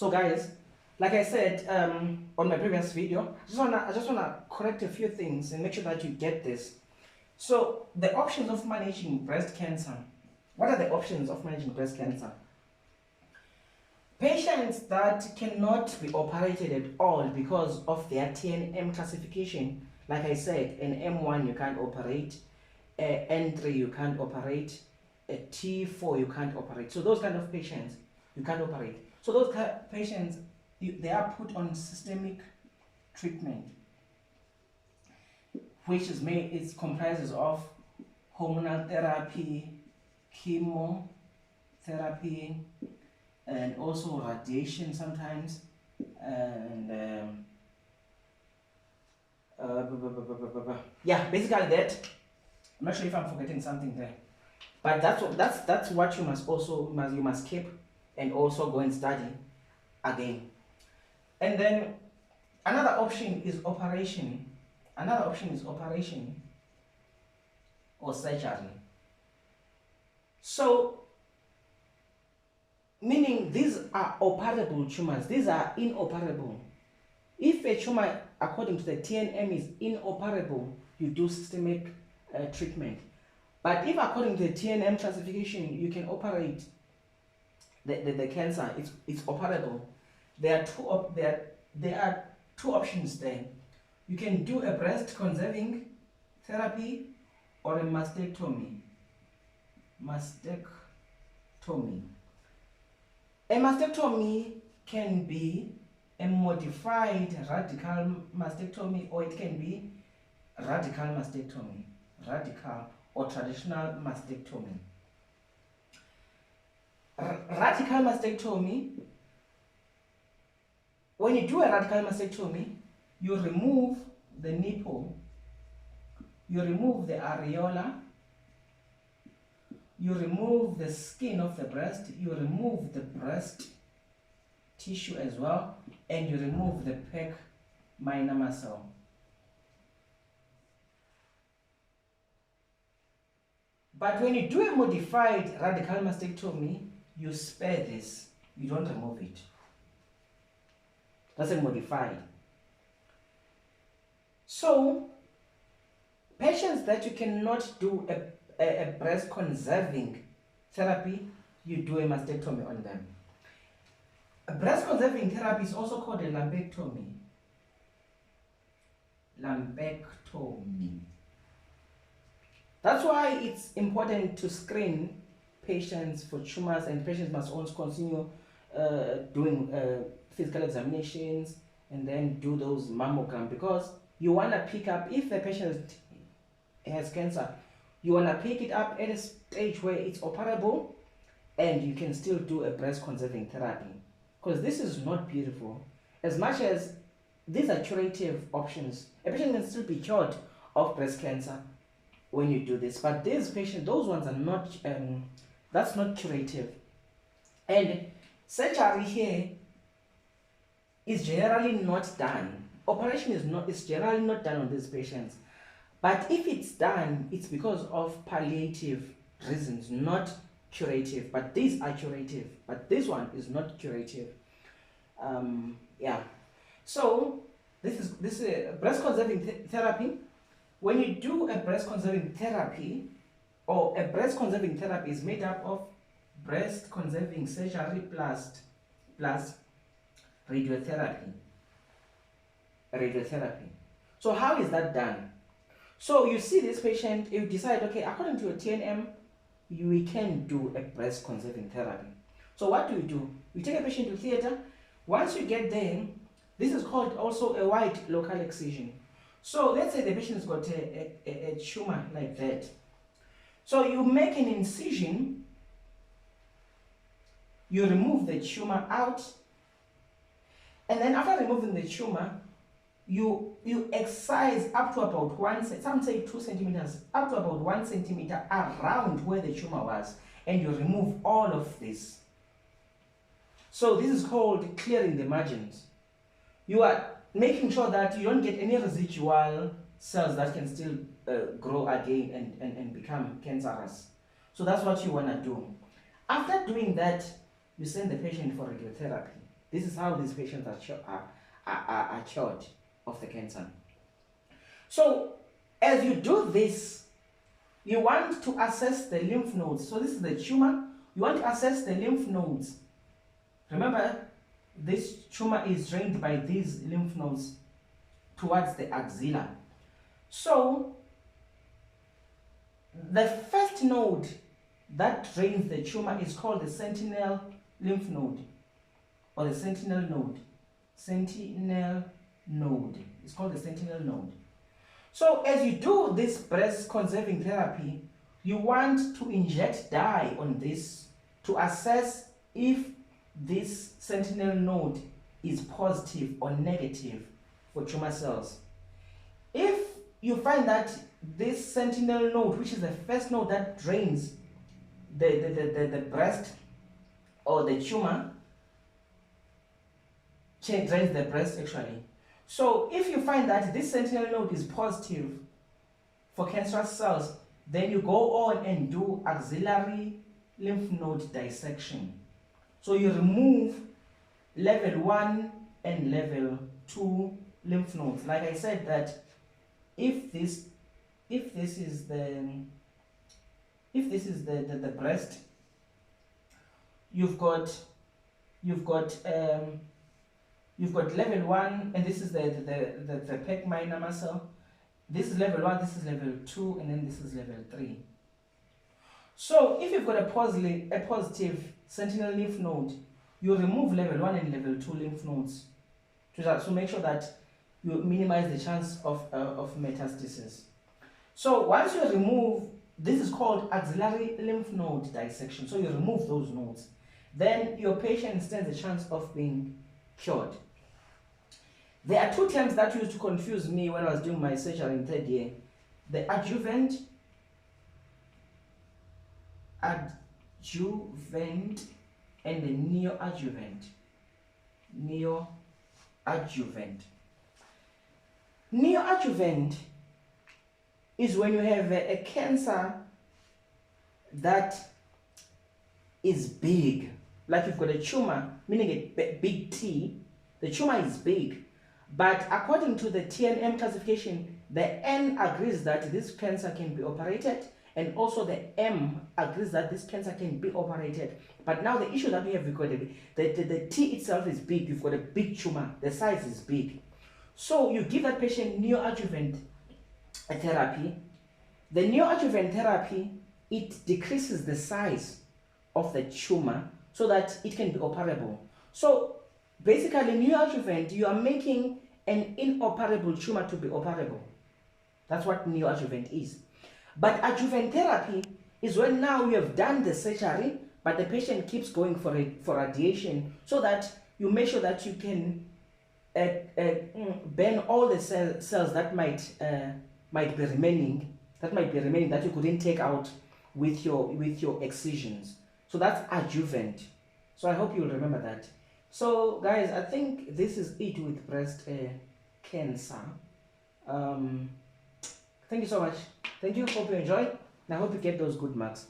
So guys, like I said on my previous video, I just wanna correct a few things and make sure that you get this. So the options of managing breast cancer. What are the options of managing breast cancer? Patients that cannot be operated at all because of their TNM classification, like I said, an M1 you can't operate, N3 you can't operate, a T4 you can't operate. So those kind of patients you can't operate. So those patients, they are put on systemic treatment, which is comprises of hormonal therapy, chemotherapy, and also radiation sometimes, and yeah, basically that. I'm not sure if I'm forgetting something there, but that's what you must keep and also go and study again. And then another option is operation. Another option is operation or surgery. So meaning these are operable tumors, these are inoperable. If a tumor according to the TNM is inoperable, you do systemic treatment. But if according to the TNM classification you can operate the cancer, it's operable. There are two options there. You can do a breast conserving therapy or a mastectomy. A mastectomy can be a modified radical mastectomy, or it can be radical mastectomy, radical or traditional mastectomy. Radical mastectomy, when you do a radical mastectomy, you remove the nipple, you remove the areola, you remove the skin of the breast, you remove the breast tissue as well, and you remove the pec minor muscle. But when you do a modified radical mastectomy, you spare this, you don't remove it. That's a modified. So patients that you cannot do a breast conserving therapy, you do a mastectomy on them. A breast conserving therapy is also called a lumpectomy. Lumpectomy. That's why it's important to screen patients for tumors, and patients must also continue doing physical examinations and then do those mammograms, because you want to pick up, if the patient has cancer, you want to pick it up at a stage where it's operable and you can still do a breast conserving therapy, because this is not beautiful. As much as these are curative options, a patient can still be cured of breast cancer when you do this, but these patients, those ones are not, that's not curative. And surgery here is generally not done. Operation is generally not done on these patients. But if it's done, it's because of palliative reasons, not curative. But these are curative. But this one is not curative. Yeah. So this is a breast conserving therapy. When you do a breast conserving therapy, or a breast conserving therapy is made up of breast conserving surgery plus radiotherapy. So how is that done? So you see this patient, you decide, okay, according to a TNM, we can do a breast conserving therapy. So what do? You take a patient to theater. Once you get there, this is called also a wide local excision. So let's say the patient's got a tumor like that. So you make an incision, you remove the tumor out, and then after removing the tumor, you excise up to about some say 2 centimeters, up to about 1 centimeter around where the tumor was, and you remove all of this. So this is called clearing the margins. You are making sure that you don't get any residual cells that can still grow again and become cancerous. So that's what you want to do. After doing that, you send the patient for radiotherapy. This is how these patients are cured of the cancer. So as you do this, you want to assess the lymph nodes. So this is the tumor. You want to assess the lymph nodes. Remember, this tumor is drained by these lymph nodes towards the axilla. So the first node that drains the tumor is called the sentinel lymph node, or the sentinel node. Sentinel node. It's called the sentinel node. So as you do this breast conserving therapy, you want to inject dye on this to assess if this sentinel node is positive or negative for tumor cells. If you find that this sentinel node, which is the first node that drains the breast or the tumor, drains the breast actually. So if you find that this sentinel node is positive for cancerous cells, then you go on and do axillary lymph node dissection. So you remove level 1 and level 2 lymph nodes. Like I said, that if this is the breast, you've got level 1, and this is the pec minor muscle. This is level 1, this is level 2, and then this is level 3. So if you've got a positive sentinel lymph node, you remove level 1 and level 2 lymph nodes to make sure that you minimize the chance of metastasis. So once you remove, this is called axillary lymph node dissection. So you remove those nodes, then your patient stands a chance of being cured. There are two terms that used to confuse me when I was doing my surgery in third year: the adjuvant and the neoadjuvant. Neoadjuvant is when you have a cancer that is big, like you've got a tumor, meaning a big T. The tumor is big, but according to the TNM classification, the N agrees that this cancer can be operated, and also the M agrees that this cancer can be operated. But now the issue that we have, we've got the T itself is big. You've got a big tumor, the size is big. So you give that patient neoadjuvant therapy. The neoadjuvant therapy, it decreases the size of the tumor so that it can be operable. So basically, neoadjuvant, you are making an inoperable tumor to be operable. That's what neoadjuvant is. But adjuvant therapy is when now you have done the surgery, but the patient keeps going for radiation, so that you make sure that you can burn all the cells that might be remaining that you couldn't take out with your excisions. So that's adjuvant. So I hope you'll remember that. So guys, I think this is it with breast cancer. Thank you so much. Thank you. Hope you enjoy, and I hope you get those good marks.